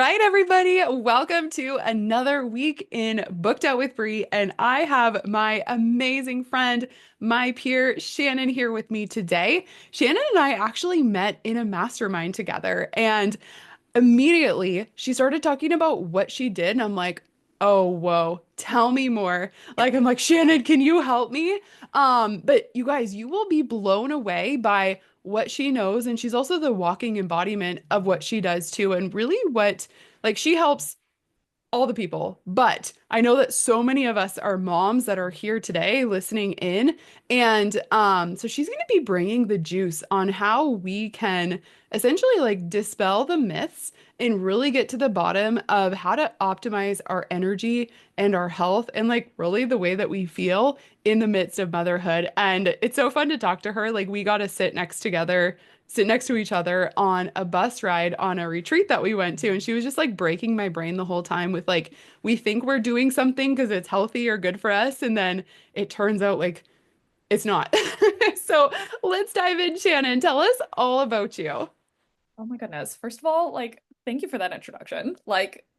right, everybody, welcome to another week in Booked Out with Bree, and I have my amazing friend, my peer Shannon here with me today. Shannon and I actually met in a mastermind together, and immediately she started talking about what she did, and I'm like, oh, whoa, tell me more. Like, I'm like, Shannon, can you help me? But you guys, you will be blown away by what she knows, and she's also the walking embodiment of what she does too, and really what, like, she helps all the people, but I know that so many of us are moms that are here today listening in. And so she's going to be bringing the juice on how we can essentially like dispel the myths and really get to the bottom of how to optimize our energy and our health and like really the way that we feel in the midst of motherhood. And it's so fun to talk to her. Like we got to sit next to each other on a bus ride on a retreat that we went to. And she was just like breaking my brain the whole time with like, we think we're doing something because it's healthy or good for us. And then it turns out like it's not. So let's dive in, Shannon. Tell us all about you. Oh my goodness. First of all, thank you for that introduction.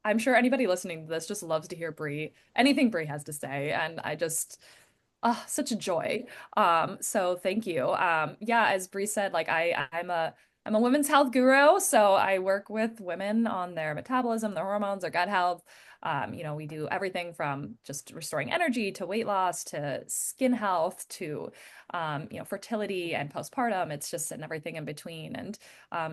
I'm sure anybody listening to this just loves to hear anything Bree has to say. And such a joy. So thank you. Yeah, as Bree said, I'm a women's health guru. So I work with women on their metabolism, their hormones, their gut health. We do everything from just restoring energy to weight loss to skin health to fertility and postpartum. It's just and everything in between. And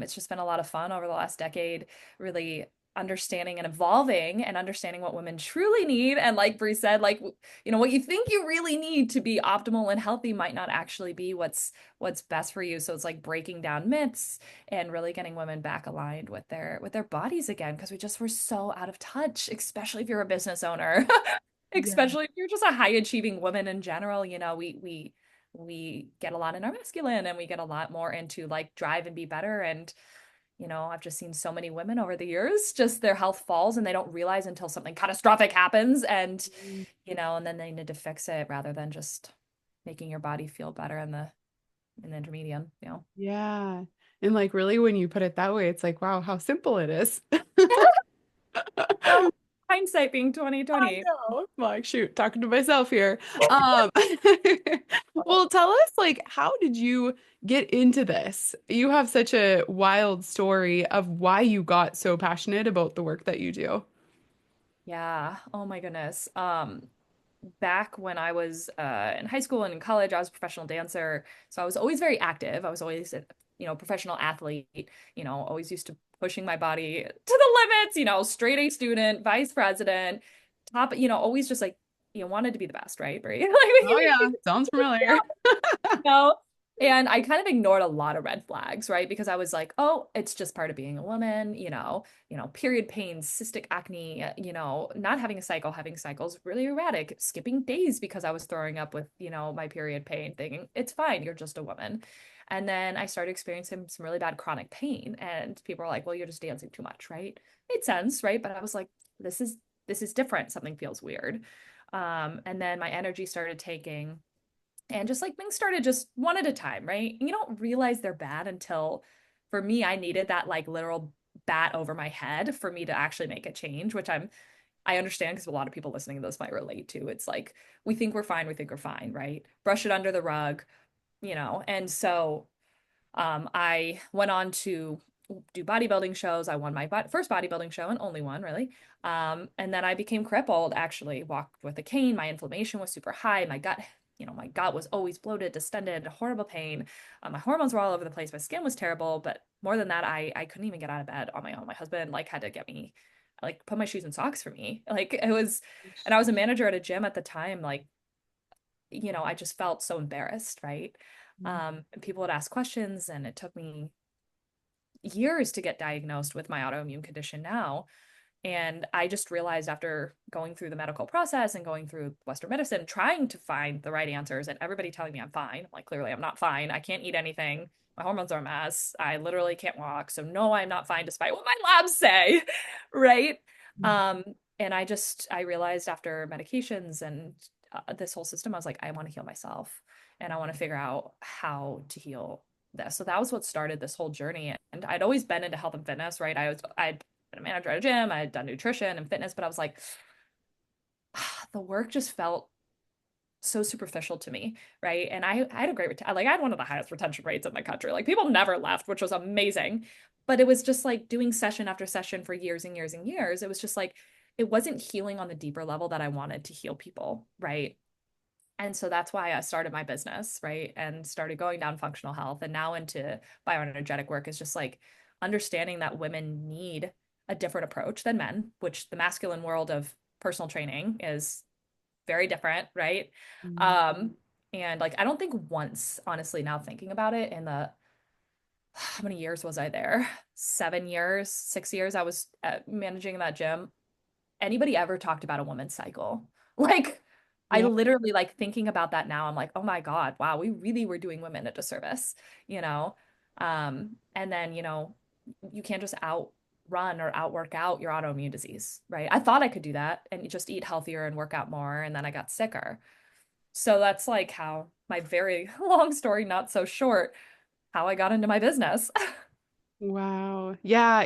it's just been a lot of fun over the last decade, really understanding and evolving and understanding what women truly need. And like Bree said, what you think you really need to be optimal and healthy might not actually be what's best for you. So it's like breaking down myths and really getting women back aligned with their bodies again, because we just were so out of touch, especially if you're a business owner. Yeah. Especially if you're just a high achieving woman in general. We get a lot in our masculine and we get a lot more into like drive and be better. And I've just seen so many women over the years, just their health falls and they don't realize until something catastrophic happens and then they need to fix it rather than just making your body feel better in the intermediate. Yeah. And like really when you put it that way, it's like, wow, how simple it is. Well, hindsight being I 2020. know. Like, shoot, talking to myself here. Um, well, tell us, like, how did you get into this? You have such a wild story of why you got so passionate about the work that you do. Yeah. Oh my goodness. Back when I was in high school and in college, I was a professional dancer. So I was always very active. I was always a professional athlete, always used to pushing my body to the limits, straight A student, vice president, top, always just like, wanted to be the best, right, Brie? Oh yeah, sounds familiar. No. And I kind of ignored a lot of red flags, right? Because I was like, oh, it's just part of being a woman, period pains, cystic acne, not having a cycle, having cycles really erratic, skipping days because I was throwing up with, my period pain, thinking it's fine, you're just a woman. And then I started experiencing some really bad chronic pain. And people are like, well, you're just dancing too much, right? Made sense, right? But I was like, this is different. Something feels weird. And then my energy started taking and just like things started just one at a time, right? And you don't realize they're bad until, for me, I needed that like literal bat over my head for me to actually make a change, which I understand because a lot of people listening to this might relate to. It's like we think we're fine, right? Brush it under the rug, And so I went on to do bodybuilding shows. I won my first bodybuilding show and only one, really. And then I became crippled, actually, walked with a cane. My inflammation was super high. My gut was always bloated, distended, horrible pain. My hormones were all over the place. My skin was terrible. But more than that, I couldn't even get out of bed on my own. My husband like had to get me, like put my shoes and socks for me. Like it was, and I was a manager at a gym at the time. I just felt so embarrassed, right? And people would ask questions, and it took me years to get diagnosed with my autoimmune condition now. And I just realized after going through the medical process and going through Western medicine, trying to find the right answers, and everybody telling me I'm fine. I'm like, clearly, I'm not fine. I can't eat anything. My hormones are a mess. I literally can't walk. So, no, I'm not fine, despite what my labs say. Right. Um, and I realized after medications and this whole system, I was like, I want to heal myself and I want to figure out how to heal this. So that was what started this whole journey. And I'd always been into health and fitness, right? I'd been a manager at a gym, I had done nutrition and fitness, but I was like, the work just felt so superficial to me, right? And I had a great like I had one of the highest retention rates in the country. Like people never left, which was amazing. But it was just like doing session after session for years and years and years. It was just like it wasn't healing on the deeper level that I wanted to heal people, right? And so that's why I started my business, right? And started going down functional health and now into bioenergetic work is just like understanding that women need a different approach than men, which the masculine world of personal training is very different, right? Mm. Um, and like I don't think once, honestly, now thinking about it, in the how many years was I there? 7 years, 6 years I was managing that gym. Anybody ever talked about a woman's cycle? Like I Yeah. literally like thinking about that now, I'm like, oh my God, wow, we really were doing women a disservice, you know? And then, you can't just outrun or outwork out your autoimmune disease, right? I thought I could do that and just eat healthier and work out more, and then I got sicker. So that's like how my very long story, not so short, how I got into my business. Wow. Yeah,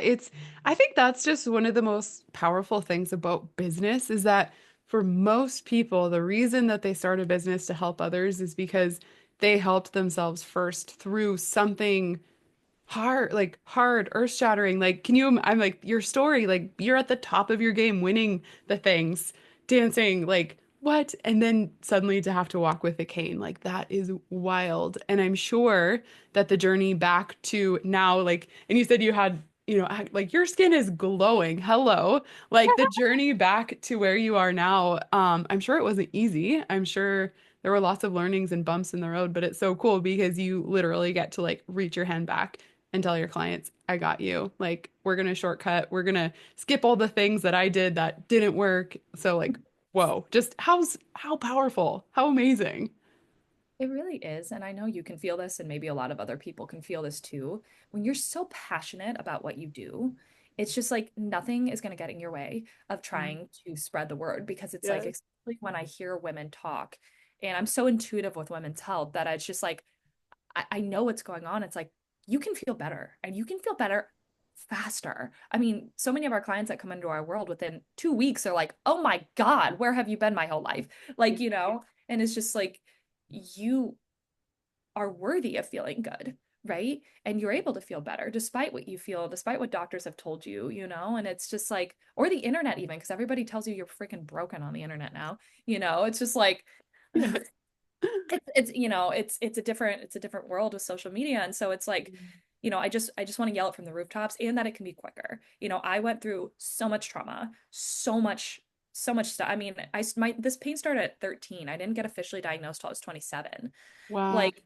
I think that's just one of the most powerful things about business is that for most people, the reason that they start a business to help others is because they helped themselves first through something hard, earth-shattering. Like, I'm like, your story, like, you're at the top of your game, winning the things, dancing, like, what? And then suddenly to have to walk with a cane, like, that is wild. And I'm sure that the journey back to now, like, and you said you had, like, your skin is glowing. Hello. Like, the journey back to where you are now, I'm sure it wasn't easy. I'm sure there were lots of learnings and bumps in the road, but it's so cool because you literally get to like reach your hand back and tell your clients, I got you. Like, we're going to shortcut. We're going to skip all the things that I did that didn't work. So, like, whoa, just how powerful, how amazing. It really is. And I know you can feel this, and maybe a lot of other people can feel this too. When you're so passionate about what you do, it's just like nothing is going to get in your way of Yeah. trying to spread the word because it's like, Yes. especially when I hear women talk, and I'm so intuitive with women's health that it's just like, I know what's going on. It's like, you can feel better and you can feel better faster. I mean, so many of our clients that come into our world within 2 weeks are like, oh my God, where have you been my whole life? Like, and it's just like, you are worthy of feeling good, right? And you're able to feel better despite what you feel, despite what doctors have told you, and it's just like, or the internet even, because everybody tells you you're freaking broken on the internet now, it's just like, Yes. it's a different world with social media. And so it's like, I just want to yell it from the rooftops, and that it can be quicker. I went through so much trauma, so much stuff. I mean, this pain started at 13. I didn't get officially diagnosed till I was 27. Wow. Like,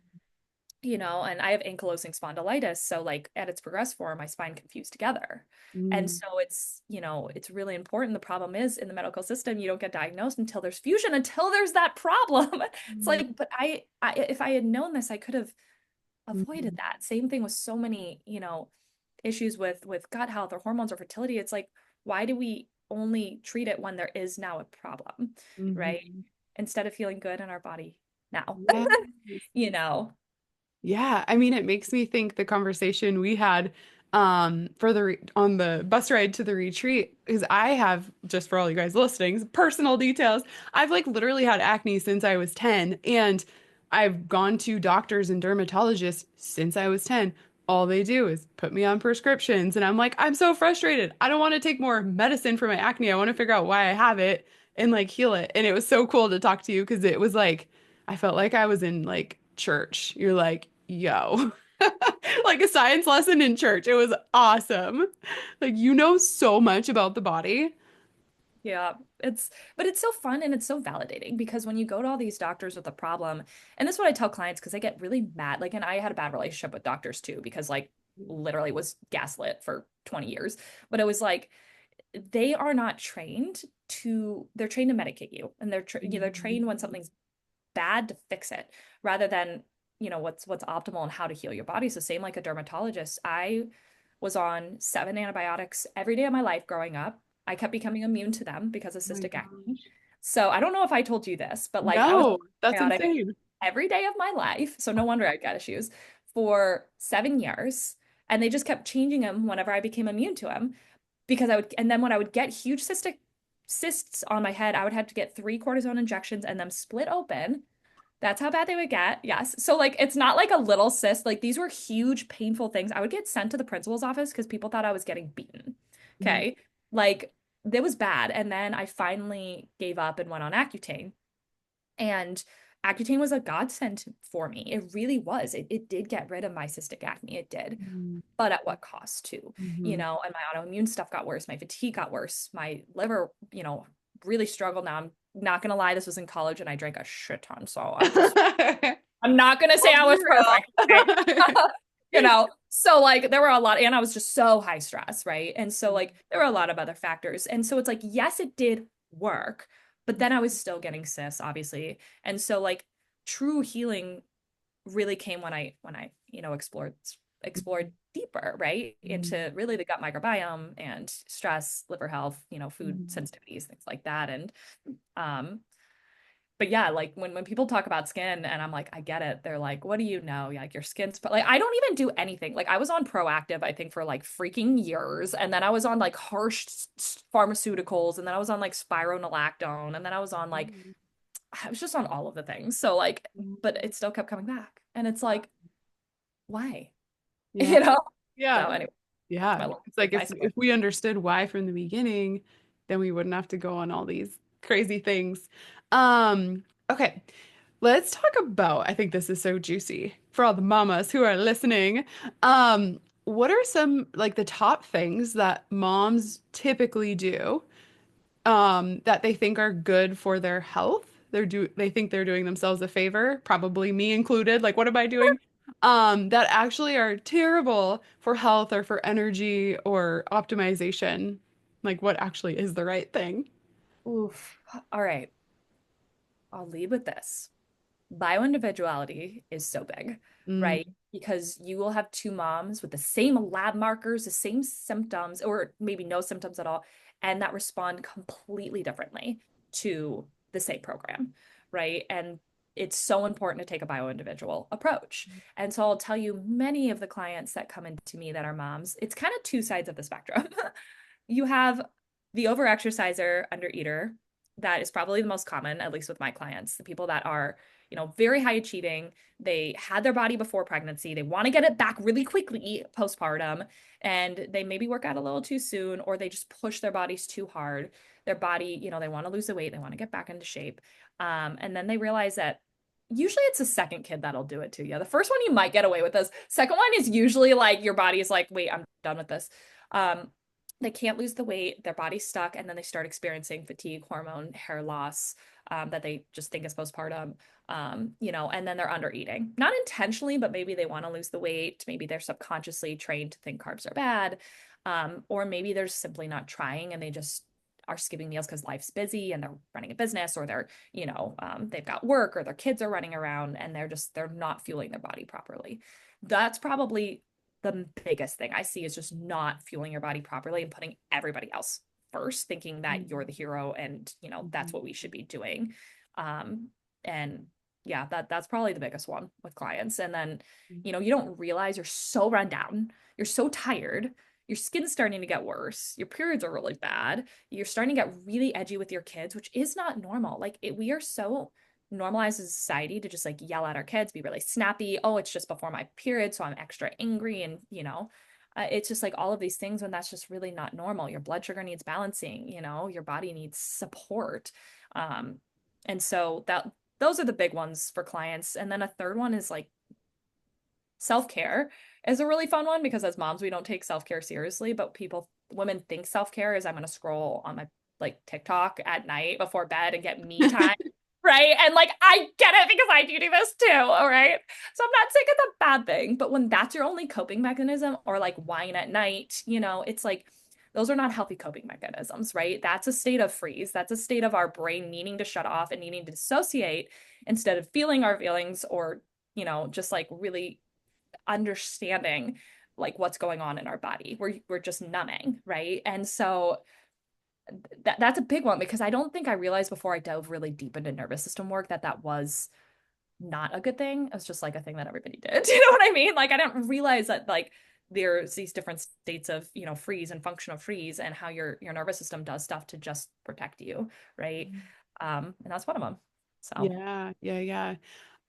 and I have ankylosing spondylitis. So like at its progressed form, my spine confused together. And Mm. so it's really important. The problem is in the medical system, you don't get diagnosed until there's fusion, until there's that problem. It's Mm. like, but if I had known this, I could have avoided Mhm. that. Same thing with so many, issues with gut health or hormones or fertility. It's like, why do we only treat it when there is now a problem, right? Mhm. Instead of feeling good in our body now, Yes. you know? Yeah, I mean, it makes me think the conversation we had for on the bus ride to the retreat, because I have, just for all you guys listening, personal details. I've like literally had acne since I was 10, and I've gone to doctors and dermatologists since I was 10. All they do is put me on prescriptions, and I'm like, I'm so frustrated. I don't want to take more medicine for my acne. I want to figure out why I have it and like heal it. And it was so cool to talk to you because it was like I felt like I was in like church. You're like, yo, like a science lesson in church. It was awesome. Like, you know so much about the body. Yeah, but it's so fun and it's so validating because when you go to all these doctors with a problem, and this is what I tell clients because they get really mad. Like, and I had a bad relationship with doctors too because like literally was gaslit for 20 years. But it was like they are not trained they're trained to medicate you, and they're trained when something's bad to fix it rather than, what's optimal and how to heal your body. So same like a dermatologist. I was on 7 antibiotics every day of my life growing up. I kept becoming immune to them because of Oh my cystic acne. gosh. So I don't know if I told you this, but like I was No, on that's antibiotics insane. every day of my life. So no wonder I got issues for 7 years. And they just kept changing them whenever I became immune to them. because I would, and then when I would get huge cystic cysts on my head, I would have to get 3 cortisone injections and them split open. That's how bad they would get. Yes. So like it's not like a little cyst. Like these were huge, painful things. I would get sent to the principal's office because people thought I was getting beaten. Mhm. Okay. Like that was bad. And then I finally gave up and went on Accutane. And Accutane was a godsend for me. It really was. It did get rid of my cystic acne. It did. Mhm. But at what cost too? Mhm. And my autoimmune stuff got worse. My fatigue got worse. My liver, really struggled now. I'm not gonna lie, this was in college and I drank a shit ton. So I'm not gonna say Well, I be was perfect. Okay. real. So like there were a lot, and I was just so high stress, right? And so like there were a lot of other factors. And so it's like, yes, it did work, but then I was still getting cysts, obviously. And so like true healing really came when I explored deeper, right? Into really the gut microbiome and stress, liver health, food Mhm. sensitivities, things like that. And um but yeah, like when people talk about skin and I'm like, I get it. They're like, what do you know? Like your skin's like I don't even do anything. Like I was on Proactive, I think, for like freaking years. And then I was on like harsh pharmaceuticals. And then I was on like spironolactone. And then I was on like Mhm. I was just on all of the things. So like, but Mhm. it still kept coming back. And it's like, why? Yeah. You know? Yeah. So anyway, that's Yeah. my little It's like my if story. we understood why from the beginning, then we wouldn't have to go on all these crazy things. Okay. Let's talk about, I think this is so juicy for all the mamas who are listening. What are some like the top things that moms typically do that they think are good for their health? They think they're doing themselves a favor, probably me included. Like, what am I doing? That actually are terrible for health or for energy or optimization. Like, what actually is the right thing? Oof. All right. I'll lead with this. Bioindividuality is so big, Mm, right? Because you will have two moms with the same lab markers, the same symptoms, or maybe no symptoms at all, and that respond completely differently to the same program, right? And it's so important to take a bioindividual approach. And so I'll tell you, many of the clients that come into me that are moms, it's kind of two sides of the spectrum. You have the overexerciser, undereater. That is probably the most common, at least with my clients, the people that are, very high achieving. They had their body before pregnancy. They want to get it back really quickly postpartum, and they maybe work out a little too soon, or they just push their bodies too hard. Their body, they want to lose the weight, they want to get back into shape. And then they realize that usually it's the second kid that'll do it to you. The first one you might get away with this. Second one is usually like your body is like, wait, I'm done with this. Um, they can't lose the weight, their body's stuck, and then they start experiencing fatigue, hormone, hair loss, that they just think is postpartum, and then they're under eating. Not intentionally, but maybe they want to lose the weight. Maybe they're subconsciously trained to think carbs are bad. Or maybe they're simply not trying and they just are skipping meals because life's busy and they're running a business, or they're, they've got work, or their kids are running around and they're not fueling their body properly. That's probably the biggest thing I see, is just not fueling your body properly and putting everybody else first, thinking that you're mhm, the hero and that's mhm, what we should be doing. Um, and yeah, that's probably the biggest one with clients. And then, you don't realize you're so run down, you're so tired, your skin's starting to get worse, your periods are really bad, you're starting to get really edgy with your kids, which is not normal. Like we are so normalized as a society to just like yell at our kids, be really snappy. Oh, it's just before my period, so I'm extra angry. And, it's just like all of these things when that's just really not normal. Your blood sugar needs balancing, your body needs support. Um, and so those are the big ones for clients. And then a third one is like self-care is a really fun one, because as moms, we don't take self-care seriously, but women think self-care is I'm going to scroll on my like TikTok at night before bed and get me time. Right. And like, I get it because I do this too. All right. So I'm not saying it's a bad thing, but when that's your only coping mechanism, or like wine at night, it's like, those are not healthy coping mechanisms, right? That's a state of freeze. That's a state of our brain needing to shut off and needing to dissociate instead of feeling our feelings, or, just like really understanding like what's going on in our body. We're just numbing, right? And so that's a big one, because I don't think I realized before I dove really deep into nervous system work that was not a good thing. It was just like a thing that everybody did. You know what I mean? Like I didn't realize that like there's these different states of, freeze and functional freeze, and how your nervous system does stuff to just protect you, right? And that's one of them. So, Yeah, yeah,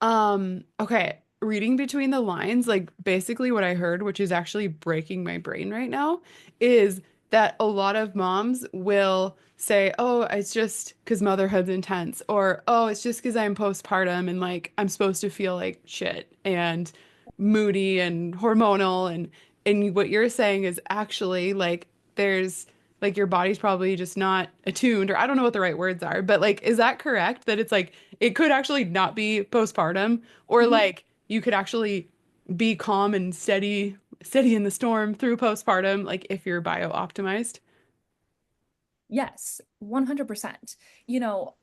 yeah. Okay. Reading between the lines, like basically what I heard, which is actually breaking my brain right now, is that a lot of moms will say, "Oh, it's just because motherhood's intense," or "Oh, it's just because I'm postpartum and like I'm supposed to feel like shit and moody and hormonal." And what you're saying is actually like there's like your body's probably just not attuned, or I don't know what the right words are, but like, is that correct? That it's like it could actually not be postpartum, or mhm. like you could actually be calm and steady in the storm through postpartum, like if you're bio optimized. Yes, 100%.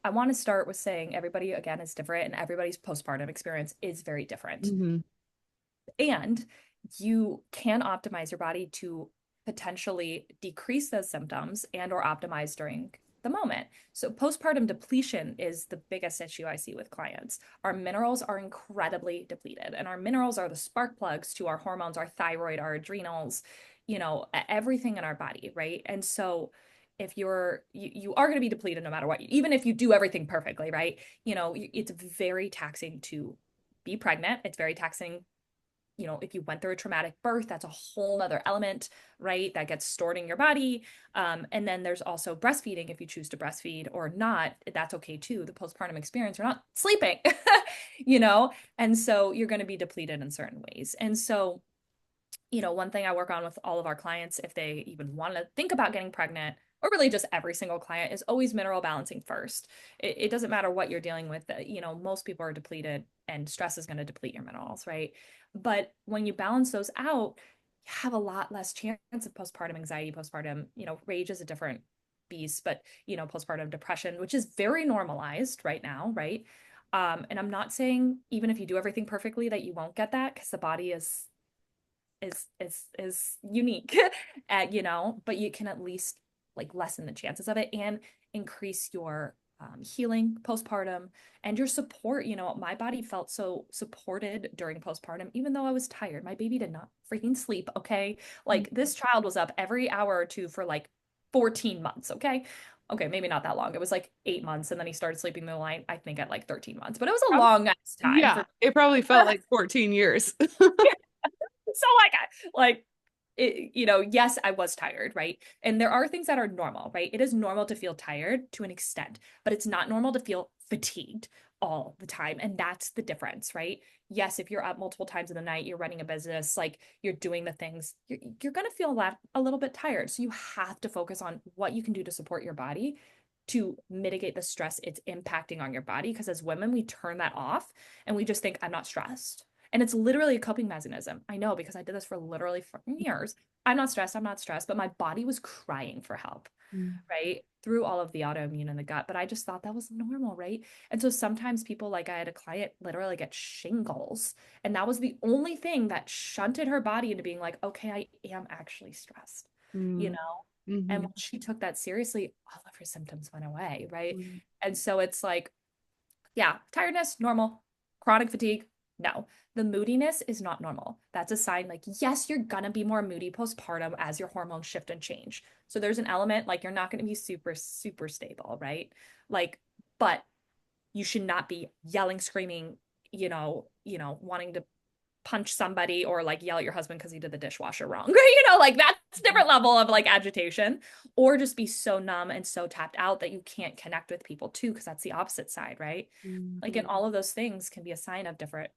I want to start with saying everybody, again, is different, and everybody's postpartum experience is very different. Hmm. And you can optimize your body to potentially decrease those symptoms and or optimize during the moment. So postpartum depletion is the biggest issue I see with clients. Our minerals are incredibly depleted, and our minerals are the spark plugs to our hormones, our thyroid, our adrenals, everything in our body, right? And so if you are going to be depleted no matter what, even if you do everything perfectly, right? It's very taxing to be pregnant. It's very taxing, if you went through a traumatic birth, that's a whole other element, right? That gets stored in your body. And then there's also breastfeeding. If you choose to breastfeed or not, that's okay too. The postpartum experience, you're not sleeping, you know? And so you're going to be depleted in certain ways. And so, one thing I work on with all of our clients, if they even want to think about getting pregnant, or really just every single client, is always mineral balancing first. It doesn't matter what you're dealing with. Most people are depleted, and stress is going to deplete your minerals, right? But when you balance those out, you have a lot less chance of postpartum anxiety, postpartum, rage is a different beast, but, postpartum depression, which is very normalized right now, right? And I'm not saying even if you do everything perfectly that you won't get that, because the body is unique, but you can at least like lessen the chances of it and increase your healing postpartum and your support. My body felt so supported during postpartum, even though I was tired. My baby did not freaking sleep. Okay. Like this child was up every hour or two for like 14 months. Okay. Okay, maybe not that long. It was like 8 months, and then he started sleeping the line, I think, at like 13 months. But it was a Prob- long ass time Yeah, for it probably felt like 14 years. so like yes, I was tired, right? And there are things that are normal, right? It is normal to feel tired to an extent, but it's not normal to feel fatigued all the time. And that's the difference, right? Yes, if you're up multiple times in the night, you're running a business, like you're doing the things, you're going to feel a little bit tired. So you have to focus on what you can do to support your body to mitigate the stress it's impacting on your body. Because as women, we turn that off and we just think, I'm not stressed. And it's literally a coping mechanism. I know, because I did this for literally years. I'm not stressed. I'm not stressed. But my body was crying for help, Mm. right? Through all of the autoimmune in the gut. But I just thought that was normal, right? And so sometimes people, like I had a client literally get shingles. And that was the only thing that shunted her body into being like, okay, I am actually stressed, you Mm. know? And Mhm. when she took that seriously, all of her symptoms went away, right? Mm. And so it's like, yeah, tiredness, normal. Chronic fatigue, no. The moodiness is not normal. That's a sign like, yes, you're gonna be more moody postpartum as your hormones shift and change. So there's an element like you're not gonna be super, super stable, right? Like, but you should not be yelling, screaming, wanting to punch somebody or like yell at your husband because he did the dishwasher wrong. Like that's a different level of like agitation, or just be so numb and so tapped out that you can't connect with people too, because that's the opposite side, right? Mm. Like, in all of those things can be a sign of different,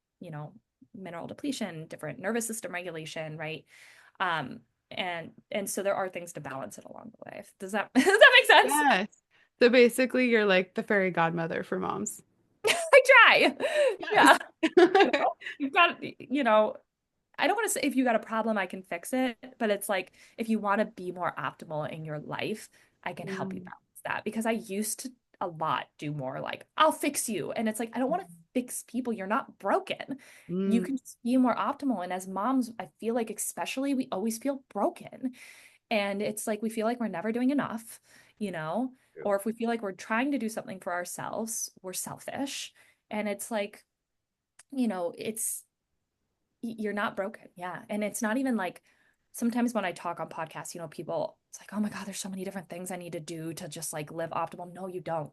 mineral depletion, different nervous system regulation, right? Um, and so there are things to balance it along the way. Does that does that make sense? Yes. So basically, you're like the fairy godmother for moms. I try. Yes. Yeah. You've got, I don't want to say if you got a problem, I can fix it, but it's like if you want to be more optimal in your life, I can help you Mm. balance that, because I used to a lot do more like, I'll fix you. And it's like, I don't want to fix people. You're not broken. You Mm. can just be more optimal. And as moms, I feel like, especially, we always feel broken. And it's like we feel like we're never doing enough, you know? True. Or if we feel like we're trying to do something for ourselves, we're selfish. And it's like, it's you're not broken. Yeah. And it's not even like sometimes when I talk on podcasts, people, it's like, oh my God, there's so many different things I need to do to just like live optimal. No, you don't.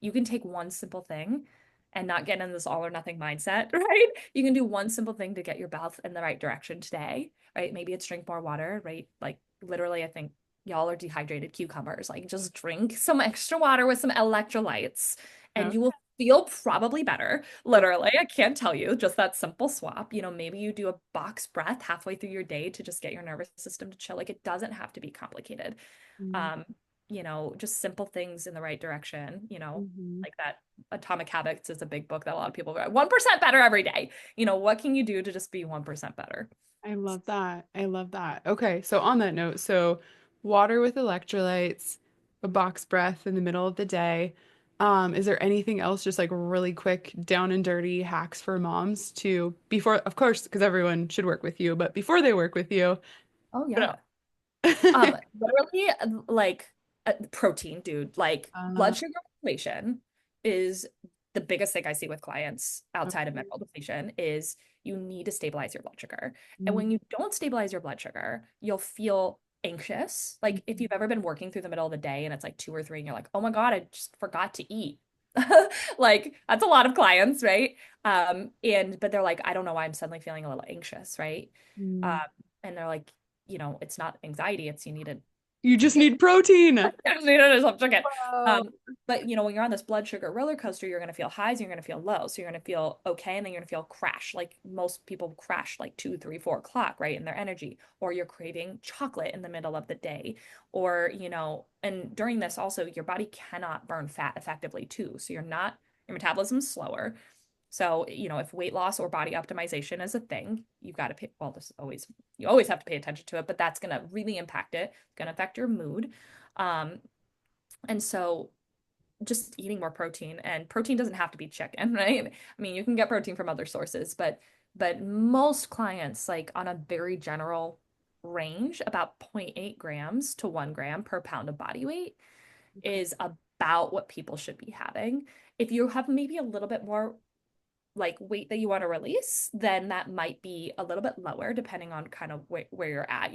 You can take one simple thing and not get in this all or nothing mindset, right? You can do one simple thing to get your health in the right direction today, right? Maybe it's drink more water, right? Like literally, I think y'all are dehydrated cucumbers. Like just drink some extra water with some electrolytes and you will feel probably better. Literally, I can't tell you, just that simple swap. Maybe you do a box breath halfway through your day to just get your nervous system to chill. Like it doesn't have to be complicated. Mm-hmm. Um, just simple things in the right direction, Mm-hmm. like that Atomic Habits is a big book that a lot of people read. 1% better every day. What can you do to just be 1% better? I love that. I love that. Okay, so on that note, so water with electrolytes, a box breath in the middle of the day. Is there anything else just like really quick down and dirty hacks for moms to before, of course, because everyone should work with you, but before they work with you, Oh what yeah. else? Literally, like protein, dude. Like Uh, blood sugar regulation is the biggest thing I see with clients outside of okay. mineral depletion is you need to stabilize your blood sugar. And Mm, when you don't stabilize your blood sugar, you'll feel anxious. Like if you've ever been working through the middle of the day and it's like 2 or 3 and you're like, oh my God, I just forgot to eat. Like that's a lot of clients, right? And but they're like, I don't know why I'm suddenly feeling a little anxious, right? Um, mm. and they're like, it's not anxiety, it's you need to You just take need protein. chicken. Wow. Um, but when you're on this blood sugar roller coaster, you're gonna feel highs, you're gonna feel lows. So you're gonna feel okay, and then you're gonna feel crash. Like most people crash like 2, 3, 4 o'clock, right, in their energy, or you're craving chocolate in the middle of the day, or and during this also your body cannot burn fat effectively too. So your metabolism's slower. So, if weight loss or body optimization is a thing, you've got to pay, well, you always have to pay attention to it, but that's going to really impact it. It's going to affect your mood. Um, and so just eating more protein, and protein doesn't have to be chicken, right? I mean, you can get protein from other sources, but most clients, like on a very general range, about zero point 0.8 grams to 1 gram per pound of body weight is about what people should be having. If you have maybe a little bit more like weight that you want to release, then that might be a little bit lower depending on kind of where you're at.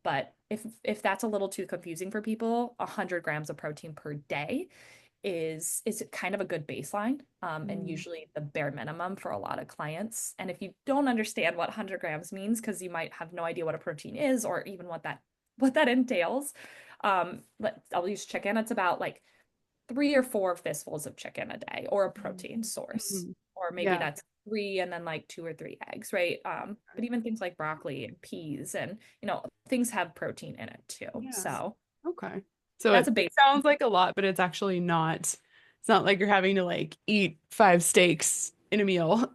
But if that's a little too confusing for people, 100 grams of protein per day is kind of a good baseline, and Mm. usually the bare minimum for a lot of clients. And if you don't understand what 100 grams means, because you might have no idea what a protein is or even what that entails, I'll use chicken. It's about like 3 or 4 fistfuls of chicken a day or a protein source. Mhm. Or maybe Yeah. that's three and then like 2 or 3 eggs, right? But even things like broccoli and peas and things have protein in it too. Yeah. So Okay. So that's it a base. sounds like a lot, but it's actually not. It's not like you're having to like eat 5 steaks in a meal.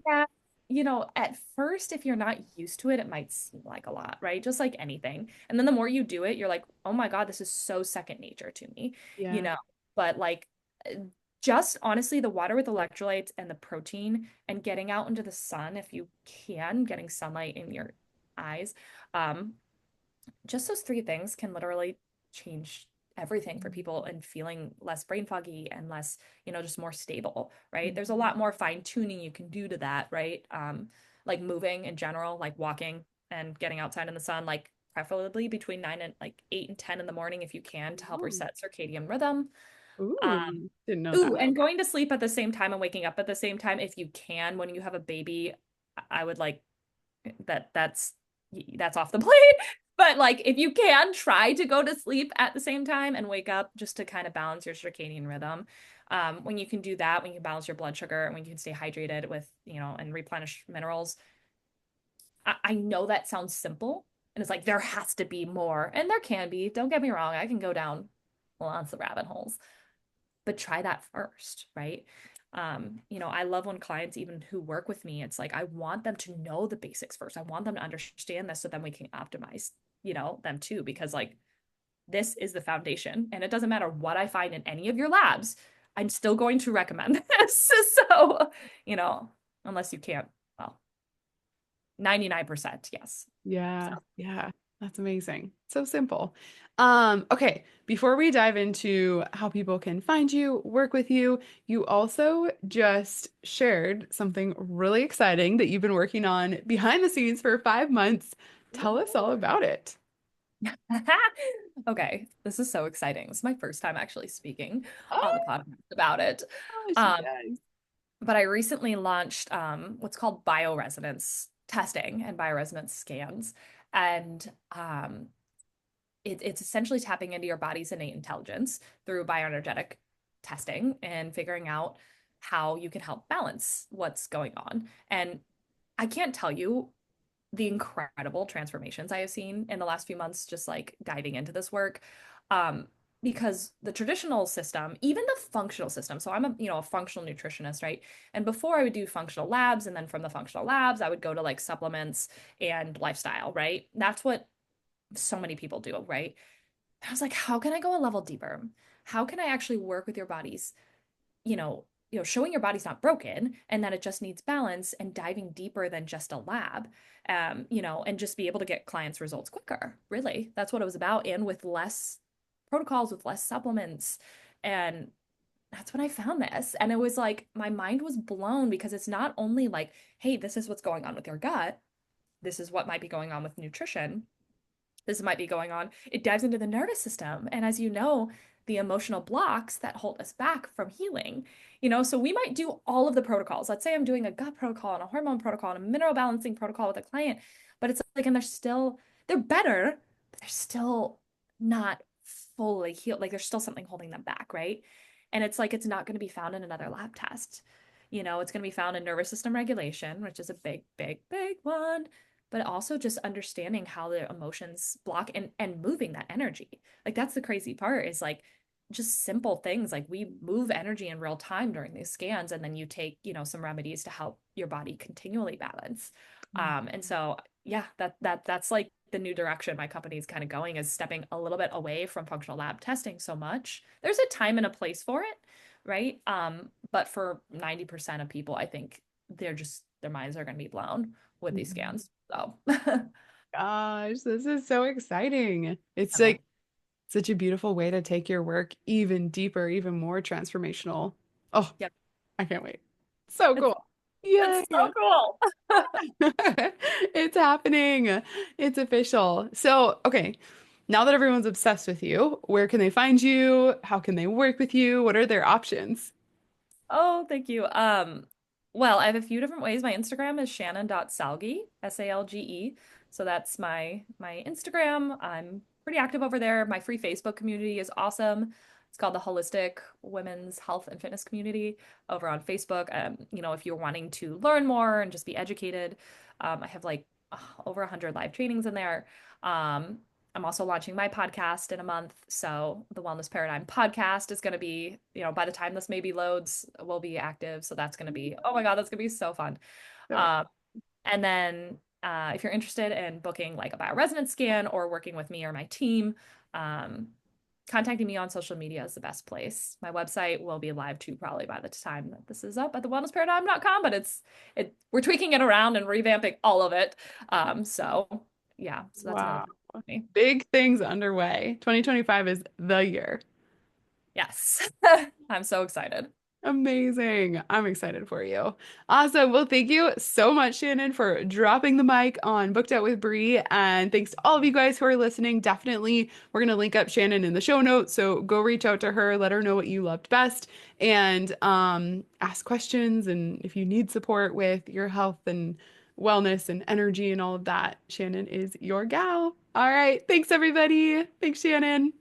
Yeah. At first, if you're not used to it, it might seem like a lot, right? Just like anything. And then the more you do it, you're like, oh my God, this is so second nature to me, you Yeah. know? But like, uh, just honestly, the water with electrolytes and the protein and getting out into the sun, if you can, getting sunlight in your eyes, um, just those three things can literally change everything for people and feeling less brain foggy and less, just more stable, right? There's a lot more fine tuning you can do to that, right? Like moving in general, like walking and getting outside in the sun, like preferably between 8 and 10 in the morning if you can to help Ooh. reset circadian rhythm. Um, Ooh. Didn't know Ooh, that. and going to sleep at the same time and waking up at the same time if you can when you have a baby, I would like that's off the plate. But like if you can try to go to sleep at the same time and wake up just to kind of balance your circadian rhythm. When you can do that, when you can balance your blood sugar and when you can stay hydrated with, and replenish minerals. I know that sounds simple and it's like there has to be more. And there can be. Don't get me wrong, I can go down lots of rabbit holes, but try that first, right? I love when clients even who work with me, it's like I want them to know the basics first. I want them to understand this so then we can optimize, them too, because like this is the foundation. And it doesn't matter what I find in any of your labs, I'm still going to recommend this. So, unless you can't, well, 99%, yes. So Yeah. Yeah. That's amazing. So simple. Okay, before we dive into how people can find you, work with you, you also just shared something really exciting that you've been working on behind the scenes for 5 months. Tell us all about it. Okay, this is so exciting. This is my first time actually speaking on the Oh podcast about it. gosh, Um, yes. but I recently launched what's called bioresonance testing and bioresonance scans. And it's essentially tapping into your body's innate intelligence through bioenergetic testing and figuring out how you can help balance what's going on. And I can't tell you the incredible transformations I have seen in the last few months, just like diving into this work. Um, because the traditional system, even the functional system, so I'm a functional nutritionist, right? And before I would do functional labs, and then from the functional labs, I would go to like supplements and lifestyle, right? That's what so many people do, right? I was like, how can I go a level deeper? How can I actually work with your bodies, showing your body's not broken and that it just needs balance and diving deeper than just a lab, and just be able to get clients results quicker. Really, that's what it was about, and with less protocols, with less supplements, and that's when I found this. And it was like my mind was blown because it's not only like, hey, this is what's going on with your gut. This is what might be going on with nutrition, this might be going on. It dives into the nervous system. And as you know, the emotional blocks that hold us back from healing. So we might do all of the protocols. Let's say I'm doing a gut protocol and a hormone protocol and a mineral balancing protocol with a client, but it's like, and they're better, but they're still not fully healed. Like there's still something holding them back, right? And it's like, it's not going to be found in another lab test. It's going to be found in nervous system regulation, which is a big, big, big one, but also just understanding how the emotions block and moving that energy. Like that's the crazy part is like just simple things like we move energy in real time during these scans, and then you take, some remedies to help your body continually balance. And so yeah, that's like the new direction my company is kind of going, is stepping a little bit away from functional lab testing so much. There's a time and a place for it, right? But for 90% of people, I think their minds are going to be blown with these Mhm. scans. So, Gosh, this is so exciting. It's I know. like such a beautiful way to take your work even deeper, even more transformational. Oh, Yep. I can't wait. So It's cool. Yay. it's so cool. It's happening. It's official. So, okay, now that everyone's obsessed with you, where can they find you? How can they work with you? What are their options? Oh, thank you. Well, I have a few different ways. My Instagram is shannon.salge, Salge. So that's my Instagram. I'm pretty active over there. My free Facebook community is awesome. It's called the Holistic Women's Health and Fitness Community over on Facebook. If you're wanting to learn more and just be educated, I have like over 100 live trainings in there. Um, I'm also launching my podcast in a month. So the Wellness Paradigm podcast is going to be, by the time this maybe loads, will be active. So that's going to be, oh my God, that's going to be so fun. So, Um, and then if you're interested in booking like a bioresonance scan or working with me or my team, um, contacting me on social media is the best place. My website will be live too, probably by the time that this is up at thewellnessparadigm.com, but we're tweaking it around and revamping all of it. So yeah, so that's another wow. place for me. Big things underway. 2025 is the year. Yes. I'm so excited. Amazing. I'm excited for you. Awesome. Well, thank you so much, Shannon, for dropping the mic on Booked Out with Bree. And thanks to all of you guys who are listening. Definitely, we're going to link up Shannon in the show notes. So go reach out to her, let her know what you loved best, and ask questions. And if you need support with your health and wellness and energy and all of that, Shannon is your gal. All right. Thanks, everybody. Thanks, Shannon.